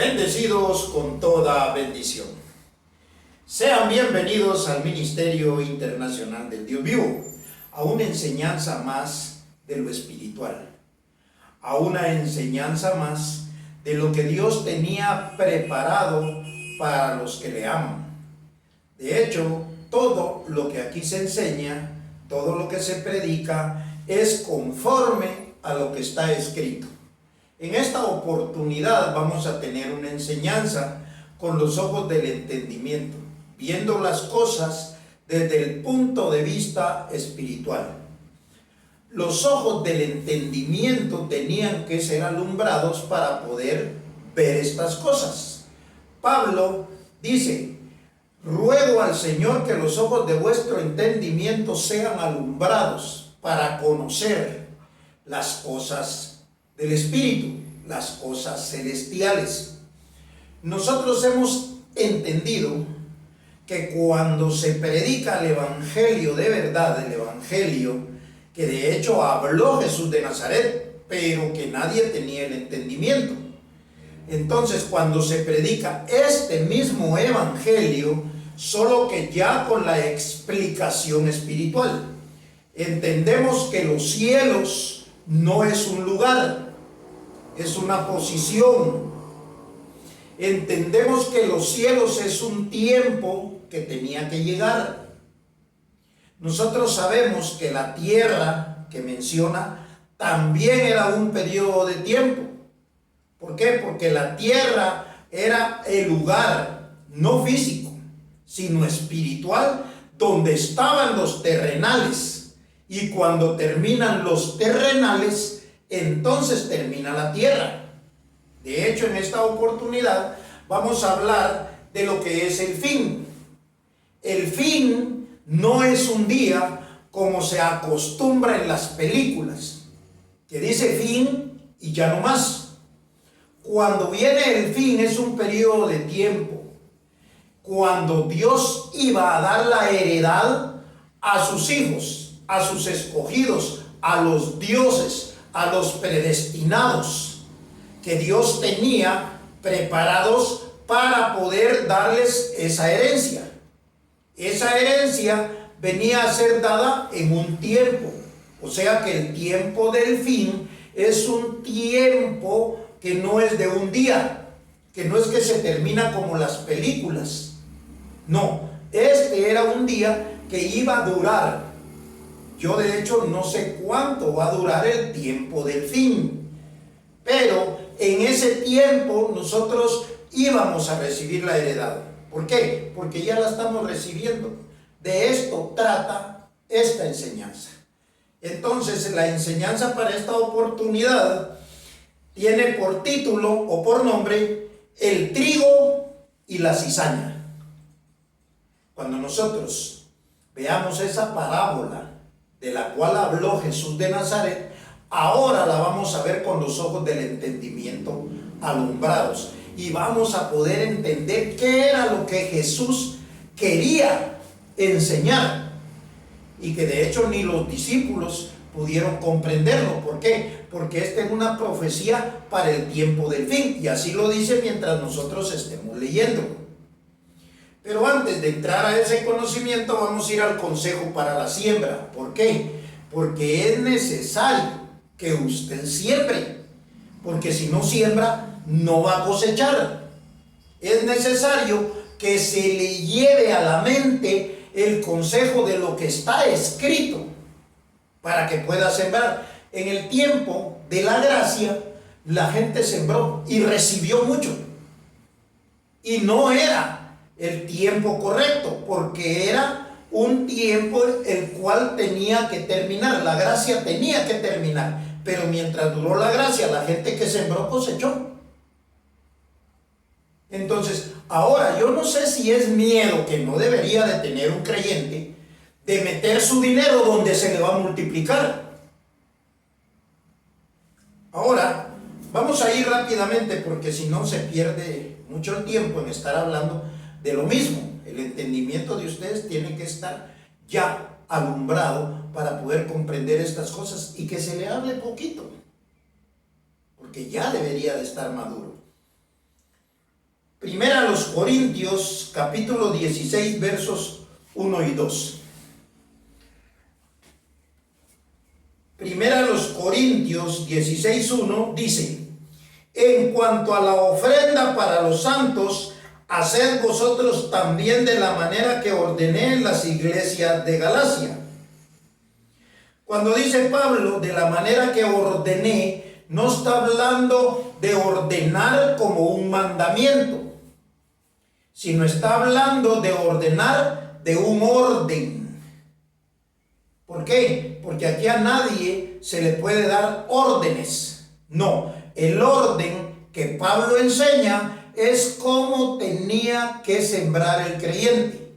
Bendecidos con toda bendición. Sean bienvenidos al Ministerio Internacional del Dios Vivo, a una enseñanza más de lo espiritual, a una enseñanza más de lo que Dios tenía preparado para los que le aman. De hecho, todo lo que aquí se enseña, todo lo que se predica, es conforme a lo que está escrito. En esta oportunidad vamos a tener una enseñanza con los ojos del entendimiento, viendo las cosas desde el punto de vista espiritual. Los ojos del entendimiento tenían que ser alumbrados para poder ver estas cosas. Pablo dice: ruego al Señor que los ojos de vuestro entendimiento sean alumbrados para conocer las cosas del Espíritu, las cosas celestiales. Nosotros hemos entendido que cuando se predica el Evangelio de verdad, el Evangelio que de hecho habló Jesús de Nazaret, pero que nadie tenía el entendimiento. Entonces, cuando se predica este mismo Evangelio, solo que ya con la explicación espiritual, entendemos que los cielos no es un lugar, es una posición. Entendemos que los cielos es un tiempo que tenía que llegar. Nosotros sabemos que la tierra que menciona también era un periodo de tiempo. ¿Por qué? Porque la tierra era el lugar, no físico, sino espiritual, donde estaban los terrenales. Y cuando terminan los terrenales, entonces termina la tierra. De hecho, en esta oportunidad vamos a hablar de lo que es el fin. El fin no es un día como se acostumbra en las películas, que dice fin y ya no más. Cuando viene el fin es un periodo de tiempo, cuando Dios iba a dar la heredad a sus hijos, a sus escogidos, a los dioses, a los predestinados que Dios tenía preparados para poder darles esa herencia. Esa herencia venía a ser dada en un tiempo, o sea que el tiempo del fin es un tiempo que no es de un día, que no es que se termina como las películas. No, este era un día que iba a durar. Yo de hecho no sé cuánto va a durar el tiempo del fin, pero en ese tiempo nosotros íbamos a recibir la heredad. ¿Por qué? Porque ya la estamos recibiendo. De esto trata esta enseñanza. Entonces, la enseñanza para esta oportunidad tiene por título o por nombre el trigo y la cizaña. Cuando nosotros veamos esa parábola de la cual habló Jesús de Nazaret, ahora la vamos a ver con los ojos del entendimiento alumbrados y vamos a poder entender qué era lo que Jesús quería enseñar y que de hecho ni los discípulos pudieron comprenderlo. ¿Por qué? Porque esta es una profecía para el tiempo del fin y así lo dice mientras nosotros estemos leyendo. Pero antes de entrar a ese conocimiento vamos a ir al consejo para la siembra. ¿Por qué? Porque es necesario que usted siembre, porque si no siembra no va a cosechar. Es necesario que se le lleve a la mente el consejo de lo que está escrito para que pueda sembrar. En el tiempo de la gracia la gente sembró y recibió mucho y no era el tiempo correcto, porque era un tiempo el cual tenía que terminar, la gracia tenía que terminar, pero mientras duró la gracia, la gente que sembró cosechó. Entonces, ahora yo no sé si es miedo que no debería de tener un creyente de meter su dinero donde se le va a multiplicar. Ahora, vamos a ir rápidamente porque si no se pierde mucho el tiempo en estar hablando de lo mismo. El entendimiento de ustedes tiene que estar ya alumbrado para poder comprender estas cosas y que se le hable poquito, porque ya debería de estar maduro. Corintios, capítulo 16, versos 1 y 2. Primera a los Corintios 16:1 dice: en cuanto a la ofrenda para los santos, haced vosotros también de la manera que ordené en las iglesias de Galacia. Cuando dice Pablo de la manera que ordené, no está hablando de ordenar como un mandamiento, sino está hablando de ordenar de un orden. ¿Por qué? Porque aquí a nadie se le puede dar órdenes. No, el orden que Pablo enseña es cómo tenía que sembrar el creyente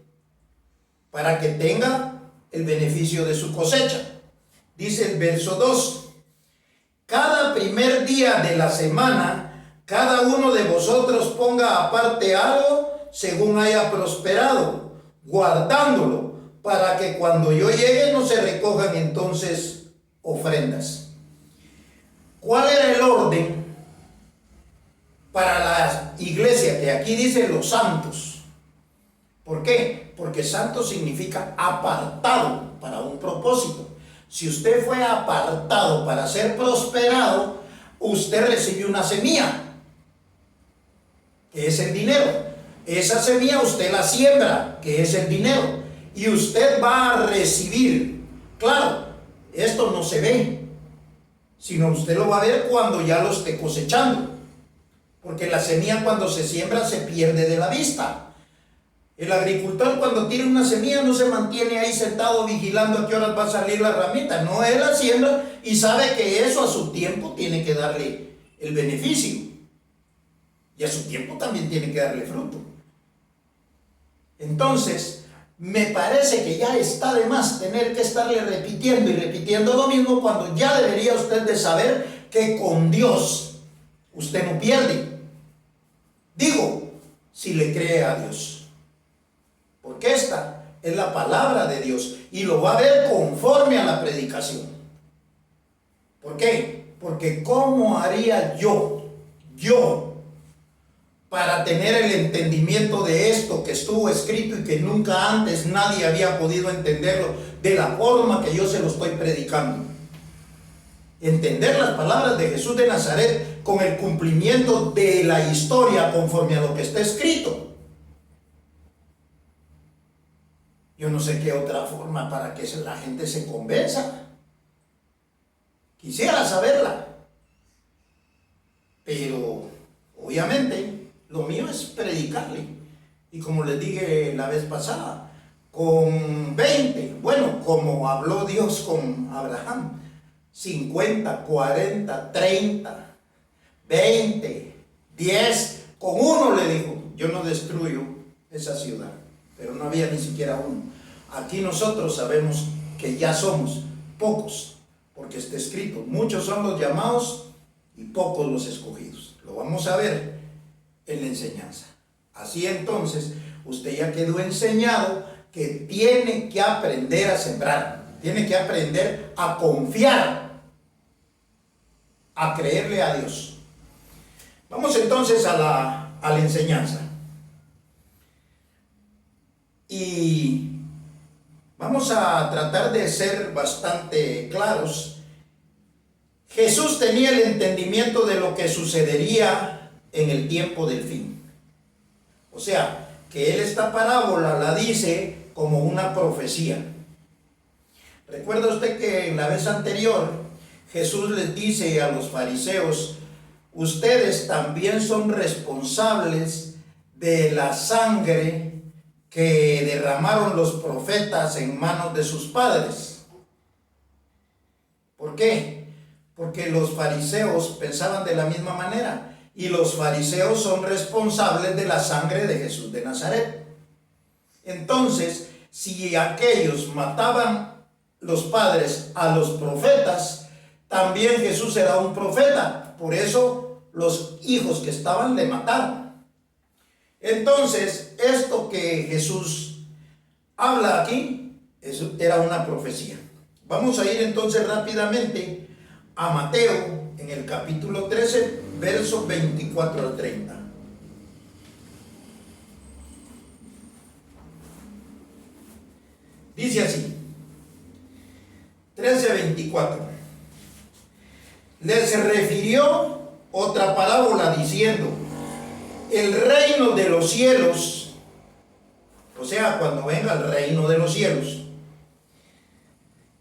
para que tenga el beneficio de su cosecha. Dice el verso 2: cada primer día de la semana, cada uno de vosotros ponga aparte algo según haya prosperado, guardándolo, para que cuando yo llegue no se recojan entonces ofrendas. ¿Cuál era el orden para la iglesia? Que aquí dice los santos. ¿Por qué? Porque santo significa apartado para un propósito. Si usted fue apartado para ser prosperado, usted recibió una semilla, que es el dinero. Esa semilla usted la siembra, que es el dinero, y usted va a recibir. Claro, esto no se ve, sino usted lo va a ver cuando ya lo esté cosechando, porque la semilla cuando se siembra se pierde de la vista. El agricultor cuando tira una semilla no se mantiene ahí sentado vigilando a qué horas va a salir la ramita. No, él la siembra y sabe que eso a su tiempo tiene que darle el beneficio, y a su tiempo también tiene que darle fruto. Entonces me parece que ya está de más tener que estarle repitiendo y repitiendo lo mismo, cuando ya debería usted de saber que con Dios usted no pierde. Digo, si le cree a Dios, porque esta es la palabra de Dios y lo va a ver conforme a la predicación. ¿Por qué? Porque ¿cómo haría yo para tener el entendimiento de esto que estuvo escrito y que nunca antes nadie había podido entenderlo de la forma que yo se lo estoy predicando? Entender las palabras de Jesús de Nazaret con el cumplimiento de la historia conforme a lo que está escrito. Yo no sé qué otra forma para que la gente se convenza. Quisiera saberla, pero obviamente lo mío es predicarle. Y como les dije la vez pasada, con 20, bueno, como habló Dios con Abraham, 50, 40, 30, 20, 10, con uno le dijo: yo no destruyo esa ciudad. Pero no había ni siquiera uno. Aquí nosotros sabemos que ya somos pocos, porque está escrito: muchos son los llamados y pocos los escogidos. Lo vamos a ver en la enseñanza. Así entonces, usted ya quedó enseñado que tiene que aprender a sembrar, tiene que aprender a confiar, a creerle a Dios. Vamos entonces a la enseñanza. Y vamos a tratar de ser bastante claros. Jesús tenía el entendimiento de lo que sucedería en el tiempo del fin. O sea, que él esta parábola la dice como una profecía. ¿Recuerda usted que en la vez anterior Jesús les dice a los fariseos: ustedes también son responsables de la sangre que derramaron los profetas en manos de sus padres? ¿Por qué? Porque los fariseos pensaban de la misma manera, y los fariseos son responsables de la sangre de Jesús de Nazaret. Entonces, si aquellos mataban los padres a los profetas, también Jesús era un profeta. Por eso los hijos que estaban le mataron. Entonces, esto que Jesús habla aquí, eso era una profecía. Vamos a ir entonces rápidamente a Mateo, en el capítulo 13, versos 24 al 30. Dice así, 13:24. Les refirió otra parábola diciendo, el reino de los cielos, o sea, cuando venga el reino de los cielos,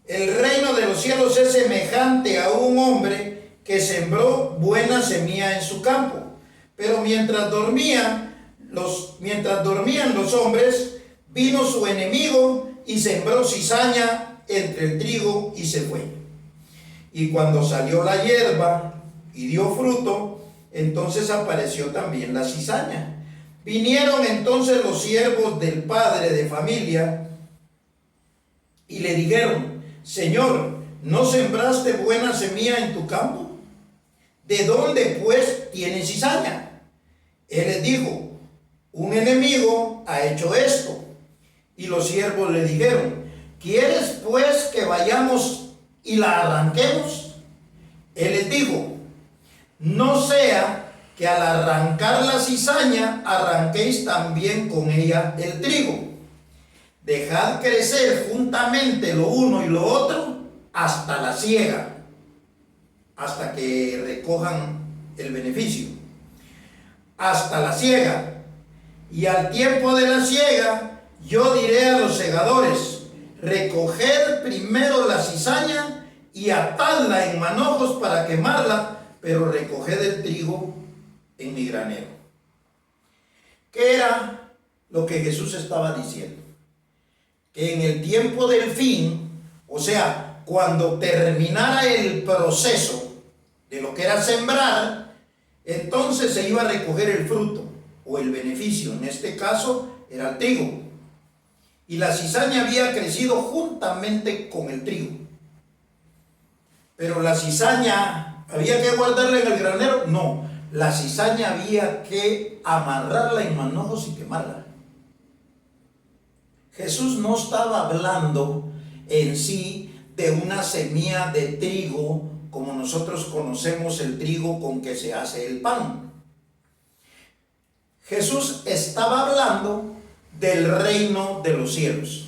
el reino de los cielos es semejante a un hombre que sembró buena semilla en su campo, pero mientras dormían los hombres, vino su enemigo y sembró cizaña entre el trigo y se fue. Y cuando salió la hierba y dio fruto, entonces apareció también la cizaña. Vinieron entonces los siervos del padre de familia y le dijeron, Señor, ¿no sembraste buena semilla en tu campo? ¿De dónde pues tienes cizaña? Él les dijo, un enemigo ha hecho esto. Y los siervos le dijeron, ¿quieres pues que vayamos y la arranquemos? Él les dijo, no sea que al arrancar la cizaña arranquéis también con ella el trigo. Dejad crecer juntamente lo uno y lo otro hasta la siega, hasta que recojan el beneficio. Hasta la siega. Y al tiempo de la siega, yo diré a los segadores, recoged primero la cizaña y atadla en manojos para quemarla, pero recoged el trigo en mi granero. ¿Qué era lo que Jesús estaba diciendo? Que en el tiempo del fin, o sea, cuando terminara el proceso de lo que era sembrar, entonces se iba a recoger el fruto o el beneficio. En este caso era el trigo. Y la cizaña había crecido juntamente con el trigo. Pero la cizaña, ¿había que guardarla en el granero? No, la cizaña había que amarrarla en manojos y quemarla. Jesús no estaba hablando en sí de una semilla de trigo como nosotros conocemos el trigo con que se hace el pan. Jesús estaba hablando del reino de los cielos,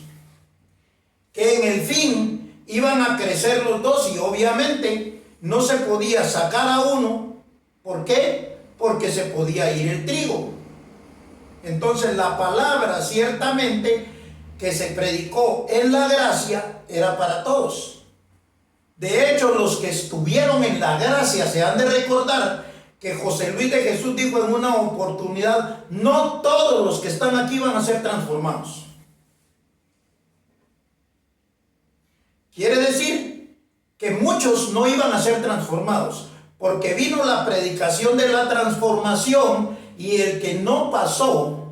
que en el fin iban a crecer los dos y obviamente no se podía sacar a uno. ¿Por qué? Porque se podía ir el trigo. Entonces la palabra ciertamente que se predicó en la gracia era para todos. De hecho, los que estuvieron en la gracia se han de recordar que José Luis de Jesús dijo en una oportunidad, no todos los que están aquí van a ser transformados. Quiere decir que muchos no iban a ser transformados, porque vino la predicación de la transformación y el que no pasó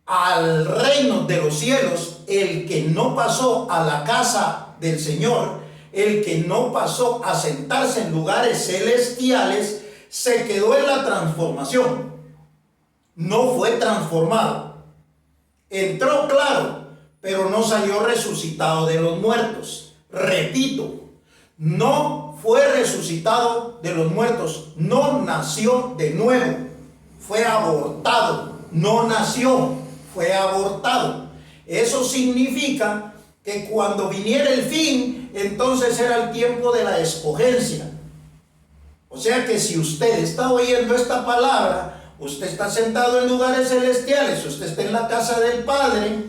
al reino de los cielos, el que no pasó a la casa del Señor, el que no pasó a sentarse en lugares celestiales, se quedó en la transformación. No fue transformado. Entró, claro, pero no salió resucitado de los muertos. Repito, no fue resucitado de los muertos, no nació de nuevo, fue abortado, no nació, fue abortado. Eso significa que cuando viniera el fin, entonces era el tiempo de la escogencia. O sea que si usted está oyendo esta palabra, usted está sentado en lugares celestiales, usted está en la casa del Padre,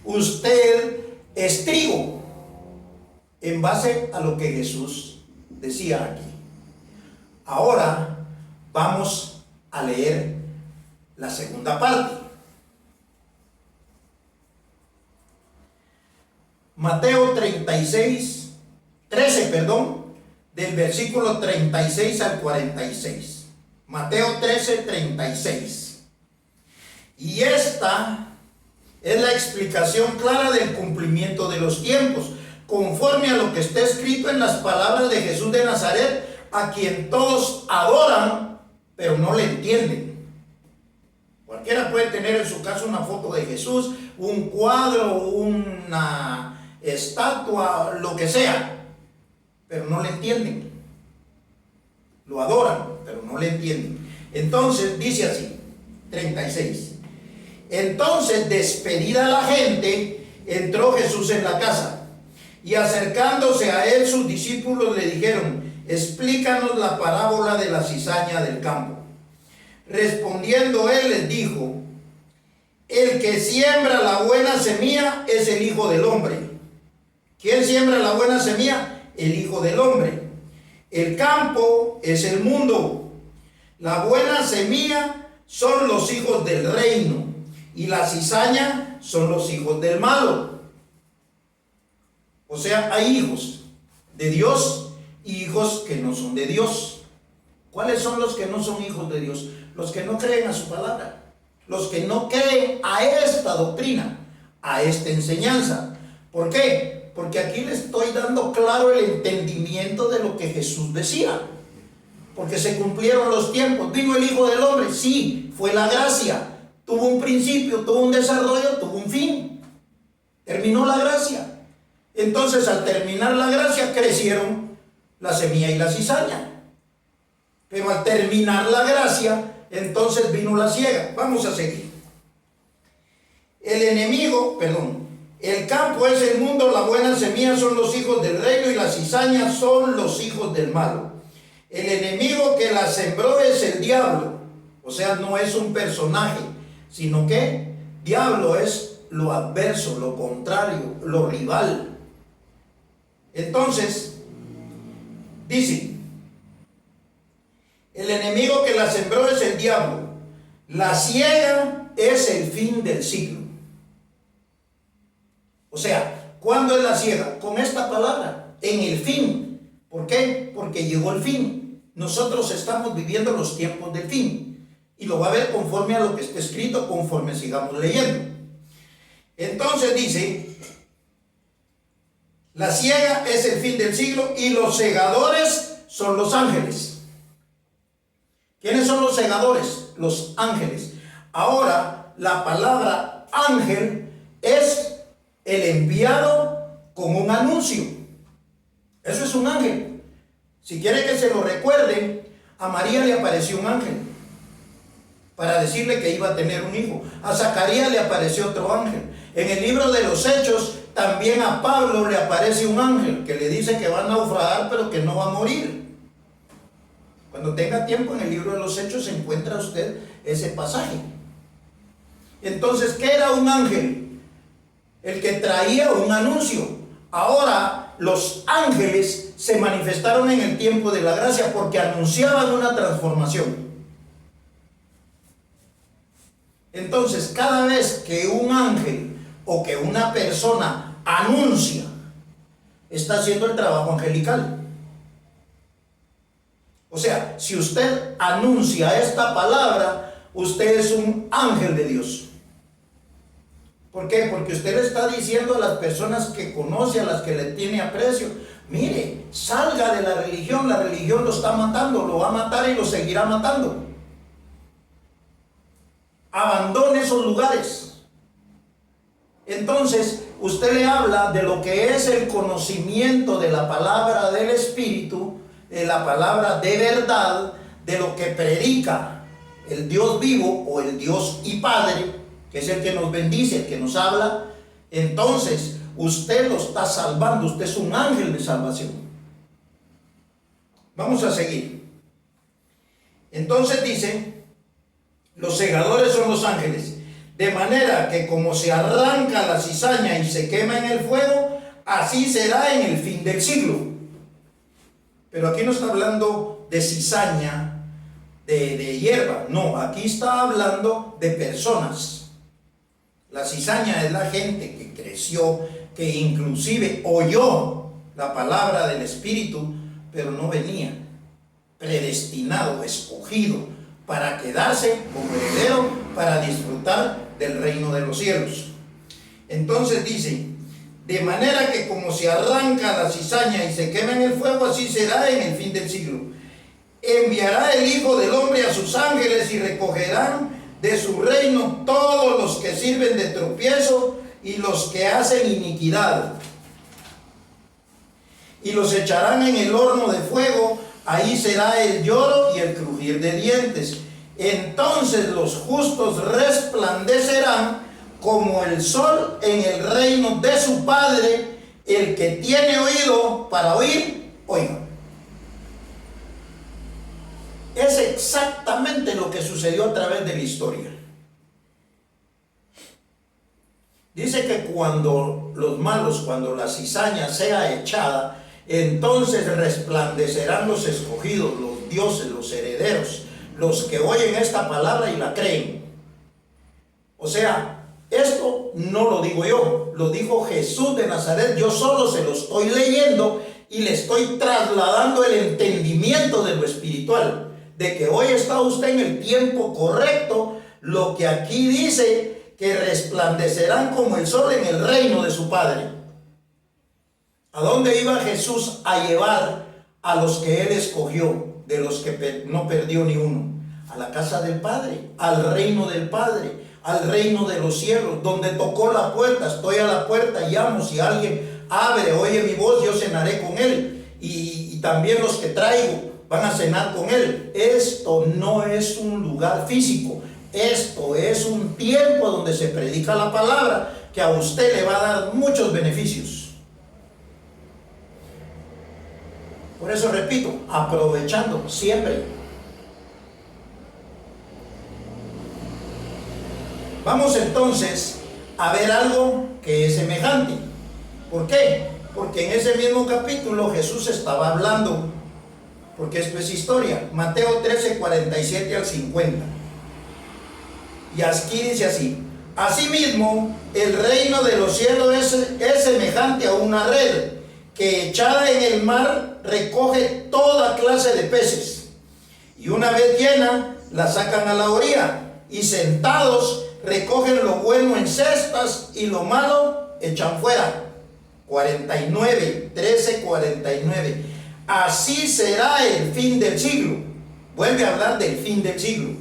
usted es trigo, en base a lo que Jesús decía aquí. Ahora vamos a leer la segunda parte. Mateo 13, del versículo 36 al 46. Mateo 13, 36. Y esta es la explicación clara del cumplimiento de los tiempos, conforme a lo que está escrito en las palabras de Jesús de Nazaret, a quien todos adoran, pero no le entienden. Cualquiera puede tener en su casa una foto de Jesús, un cuadro, una estatua, lo que sea, pero no le entienden. Lo adoran, pero no le entienden. Entonces dice así, 36. Entonces, despedida la gente, entró Jesús en la casa. Y acercándose a él, sus discípulos le dijeron: explícanos la parábola de la cizaña del campo. Respondiendo él les dijo: el que siembra la buena semilla es el Hijo del Hombre. ¿Quién siembra la buena semilla? El Hijo del Hombre. El campo es el mundo. La buena semilla son los hijos del reino, y la cizaña son los hijos del malo. O sea, hay hijos de Dios y hijos que no son de Dios. ¿Cuáles son los que no son hijos de Dios? Los que no creen a su palabra, los que no creen a esta doctrina, a esta enseñanza. ¿Por qué? Porque aquí le estoy dando claro el entendimiento de lo que Jesús decía. Porque se cumplieron los tiempos. ¿Vino el Hijo del Hombre? Sí, fue la gracia. Tuvo un principio, tuvo un desarrollo, tuvo un fin. Terminó la gracia. Entonces, al terminar la gracia, crecieron la semilla y la cizaña. Pero al terminar la gracia, entonces vino la siega. Vamos a seguir. El campo es el mundo, la buena semilla son los hijos del reino y la cizaña son los hijos del malo. El enemigo que la sembró es el diablo. O sea, no es un personaje, sino que diablo es lo adverso, lo contrario, lo rival. Entonces, dice, el enemigo que la sembró es el diablo. La siega es el fin del siglo. O sea, ¿cuándo es la siega? Con esta palabra, en el fin. ¿Por qué? Porque llegó el fin. Nosotros estamos viviendo los tiempos del fin. Y lo va a ver conforme a lo que está escrito, conforme sigamos leyendo. Entonces dice, la siega es el fin del siglo y los segadores son los ángeles. ¿Quiénes son los segadores? Los ángeles. Ahora, la palabra ángel es el enviado con un anuncio. Eso es un ángel. Si quiere que se lo recuerden, a María le apareció un ángel para decirle que iba a tener un hijo. A Zacarías le apareció otro ángel. En el libro de los Hechos, también a Pablo le aparece un ángel que le dice que va a naufragar, pero que no va a morir. Cuando tenga tiempo, en el libro de los Hechos encuentra usted ese pasaje. Entonces, ¿qué era un ángel? El que traía un anuncio. Ahora, los ángeles se manifestaron en el tiempo de la gracia porque anunciaban una transformación. Entonces, cada vez que un ángel o que una persona anuncia, está haciendo el trabajo angelical. O sea, si usted anuncia esta palabra, usted es un ángel de Dios. ¿Por qué? Porque usted le está diciendo a las personas que conoce, a las que le tiene aprecio: mire, salga de la religión lo está matando, lo va a matar y lo seguirá matando. Abandone esos lugares. Entonces, usted le habla de lo que es el conocimiento de la palabra del Espíritu, de la palabra de verdad, de lo que predica el Dios vivo o el Dios y Padre, que es el que nos bendice, el que nos habla. Entonces, usted lo está salvando, usted es un ángel de salvación. Vamos a seguir. Entonces dice, los segadores son los ángeles, de manera que como se arranca la cizaña y se quema en el fuego, así será en el fin del siglo. Pero aquí no está hablando de cizaña, de hierba, no, aquí está hablando de personas. La cizaña es la gente que creció, que inclusive oyó la palabra del Espíritu, pero no venía predestinado, escogido para quedarse como heredero, para disfrutar del reino de los cielos. Entonces dice, de manera que como se arranca la cizaña y se quema en el fuego, así será en el fin del siglo. Enviará el Hijo del Hombre a sus ángeles y recogerán de su reino todos los que sirven de tropiezo y los que hacen iniquidad, y los echarán en el horno de fuego. Ahí será el lloro y el crujir de dientes. Entonces los justos resplandecerán como el sol en el reino de su Padre. El que tiene oído para oír, oiga. Es exactamente lo que sucedió a través de la historia. Dice que cuando los malos, cuando la cizaña sea echada, entonces resplandecerán los escogidos, los dioses, los herederos, los que oyen esta palabra y la creen. O sea, esto no lo digo yo, lo dijo Jesús de Nazaret. Yo solo se lo estoy leyendo y le estoy trasladando el entendimiento de lo espiritual, de que hoy está usted en el tiempo correcto. Lo que aquí dice, que resplandecerán como el sol en el reino de su Padre. ¿A dónde iba Jesús a llevar a los que Él escogió, de los que no perdió ni uno? A la casa del Padre, al reino del Padre, al reino de los cielos, donde tocó la puerta. Estoy a la puerta, llamo, si alguien abre, oye mi voz, yo cenaré con él, y también los que traigo van a cenar con él. Esto no es un lugar físico, esto es un tiempo donde se predica la palabra, que a usted le va a dar muchos beneficios. Por eso repito, aprovechando siempre. Vamos entonces a ver algo que es semejante. ¿Por qué? Porque en ese mismo capítulo Jesús estaba hablando, porque esto es historia. Mateo 13, 47 al 50. Y aquí dice así: asimismo, el reino de los cielos es semejante a una red que, echada en el mar, recoge toda clase de peces. Y una vez llena, la sacan a la orilla, y sentados recogen lo bueno en cestas y lo malo echan fuera. 49, 13, 49. Así será el fin del siglo. Vuelve a hablar del fin del siglo.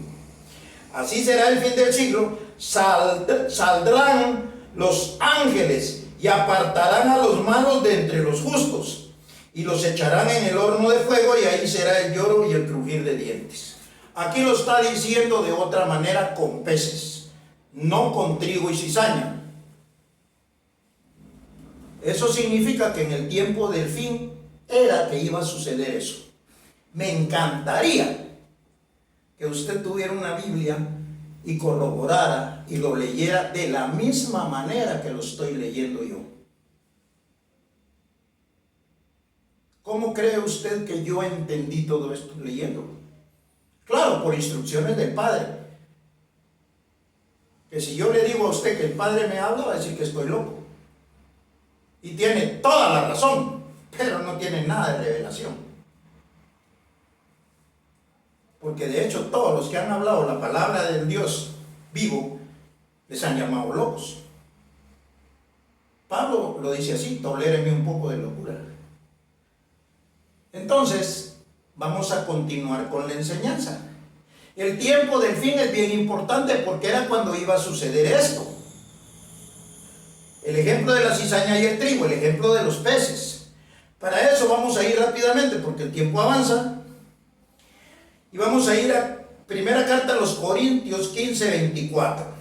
Así será el fin del siglo. Saldrán los ángeles y apartarán a los malos de entre los justos, y los echarán en el horno de fuego, y ahí será el lloro y el crujir de dientes. Aquí lo está diciendo de otra manera, con peces, no con trigo y cizaña. Eso significa que en el tiempo del fin era que iba a suceder eso. Me encantaría que usted tuviera una Biblia y corroborara y lo leyera de la misma manera que lo estoy leyendo yo. ¿Cómo cree usted que yo entendí todo esto leyéndolo? Claro, por instrucciones del Padre. Que si yo le digo a usted que el Padre me habla, va a decir que estoy loco. Y tiene toda la razón, pero no tiene nada de revelación. Porque de hecho todos los que han hablado la palabra del Dios vivo les han llamado locos. Pablo lo dice así: toléreme un poco de locura. Entonces vamos a continuar con la enseñanza. El tiempo del fin es bien importante, porque era cuando iba a suceder esto. El ejemplo de la cizaña y el trigo, el ejemplo de los peces. Para eso vamos a ir rápidamente, porque el tiempo avanza. Y vamos a ir a primera carta a los Corintios 15, 24.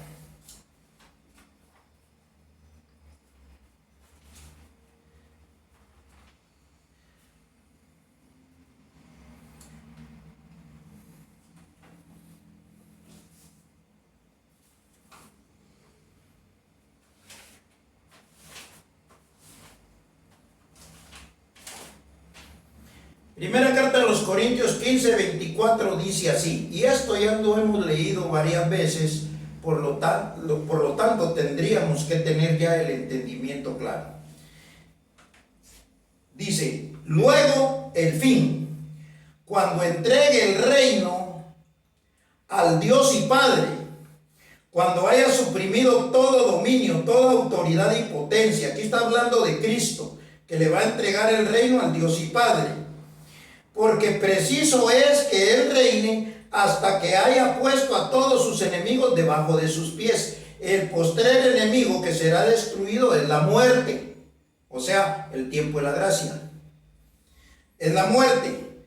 Primera carta de los Corintios 15, 24 dice así, y esto ya lo hemos leído varias veces, por lo tanto tendríamos que tener ya el entendimiento claro. Dice: luego el fin, cuando entregue el reino al Dios y Padre, cuando haya suprimido todo dominio, toda autoridad y potencia. Aquí está hablando de Cristo, que le va a entregar el reino al Dios y Padre. Porque preciso es que Él reine hasta que haya puesto a todos sus enemigos debajo de sus pies. El postrer enemigo que será destruido es la muerte. O sea, el tiempo de la gracia. Es la muerte.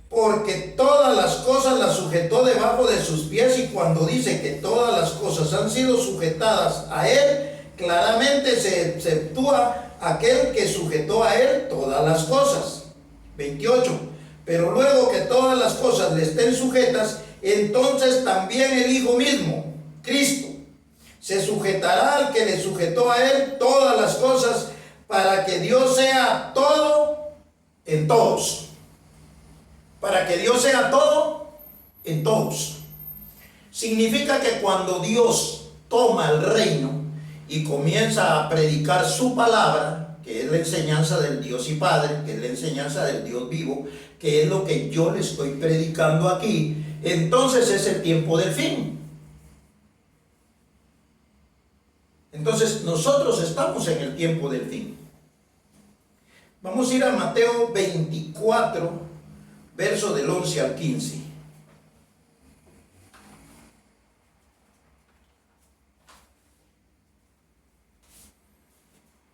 porque todas las cosas las sujetó debajo de sus pies, y cuando dice que todas las cosas han sido sujetadas a él, claramente se exceptúa aquel que sujetó a él todas las cosas. 28. Pero luego que todas las cosas le estén sujetas, entonces también el Hijo mismo, Cristo, se sujetará al que le sujetó a él todas las cosas, para que Dios sea todo en todos. Para que Dios sea todo en todos. Significa que cuando Dios toma el reino y comienza a predicar su palabra, que es la enseñanza del Dios y Padre, que es la enseñanza del Dios vivo, que es lo que yo le estoy predicando aquí, entonces es el tiempo del fin. Entonces nosotros estamos en el tiempo del fin. Vamos a ir a Mateo 24, verso del 11 al 15.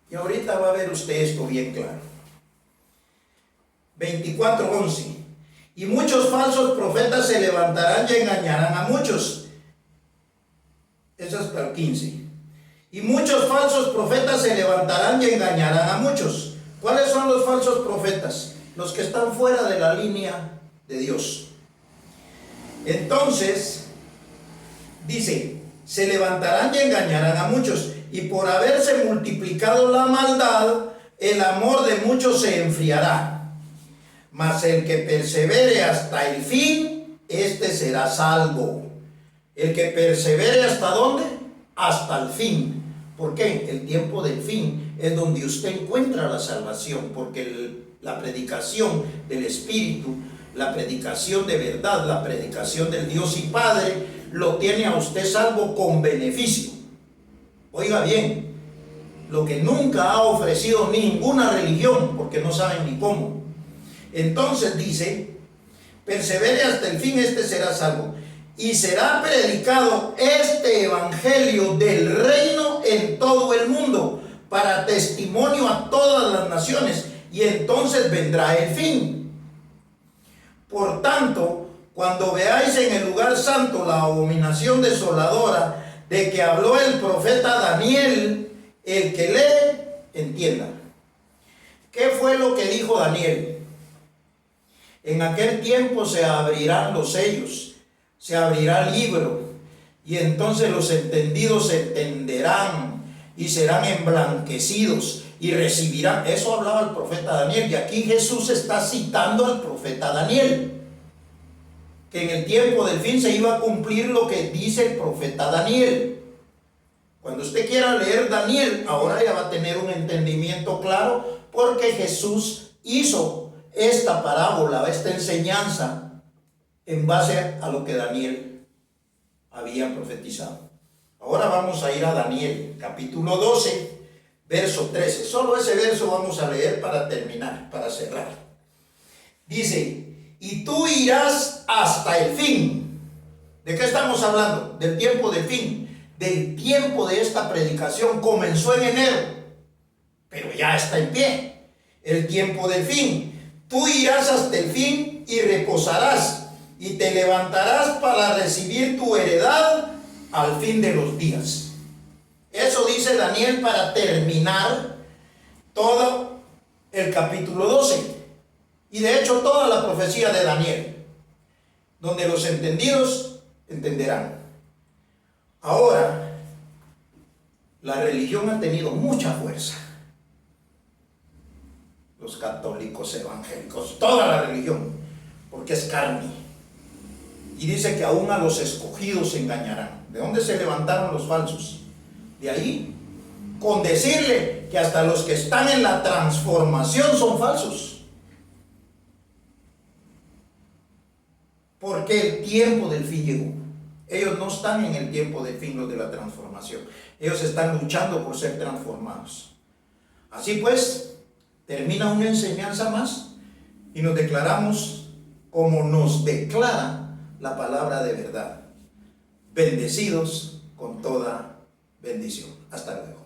Y ahorita va a ver usted esto bien claro. 24:11. Y muchos falsos profetas se levantarán y engañarán a muchos. Eso es para el 15. Y muchos falsos profetas se levantarán y engañarán a muchos. ¿Cuáles son los falsos profetas? Los que están fuera de la línea de Dios. Entonces, dice, se levantarán y engañarán a muchos. Y por haberse multiplicado la maldad, el amor de muchos se enfriará. Mas el que persevere hasta el fin, este será salvo. El que persevere ¿hasta dónde? Hasta el fin. ¿Por qué? El tiempo del fin es donde usted encuentra la salvación, porque la predicación del Espíritu, la predicación de verdad, la predicación del Dios y Padre, lo tiene a usted salvo con beneficio. Oiga bien, lo que nunca ha ofrecido ninguna religión, porque no saben ni cómo. Entonces dice, persevere hasta el fin, este será salvo. Y será predicado este evangelio del reino en todo el mundo, para testimonio a todas las naciones, y entonces vendrá el fin. Por tanto, cuando veáis en el lugar santo la abominación desoladora de que habló el profeta Daniel, el que lee, entienda. ¿Qué fue lo que dijo Daniel? En aquel tiempo se abrirán los sellos, se abrirá el libro, y entonces los entendidos se entenderán y serán emblanquecidos y recibirán. Eso hablaba el profeta Daniel, y aquí Jesús está citando al profeta Daniel, que en el tiempo del fin se iba a cumplir lo que dice el profeta Daniel. Cuando usted quiera leer Daniel, ahora ya va a tener un entendimiento claro, porque Jesús hizo esta parábola, esta enseñanza, en base a lo que Daniel había profetizado. Ahora vamos a ir a Daniel, capítulo 12, verso 13. Solo ese verso vamos a leer para terminar, para cerrar. Dice, y tú irás hasta el fin. ¿De qué estamos hablando? Del tiempo del fin, del tiempo de esta predicación. Comenzó en enero, pero ya está en pie. El tiempo del fin. Tú irás hasta el fin y reposarás, y te levantarás para recibir tu heredad al fin de los días. Eso dice Daniel para terminar todo el capítulo 12. Y de hecho toda la profecía de Daniel, donde los entendidos entenderán. Ahora, la religión ha tenido mucha fuerza. Los católicos, evangélicos, toda la religión, porque es carne. Y dice que aún a los escogidos se engañarán. ¿De dónde se levantaron los falsos? De ahí, con decirle que hasta los que están en la transformación son falsos. Porque el tiempo del fin llegó. Ellos no están en el tiempo del fin, los de la transformación. Ellos están luchando por ser transformados. Así pues, termina una enseñanza más y nos declaramos como nos declara la palabra de verdad. Bendecidos con toda bendición. Hasta luego.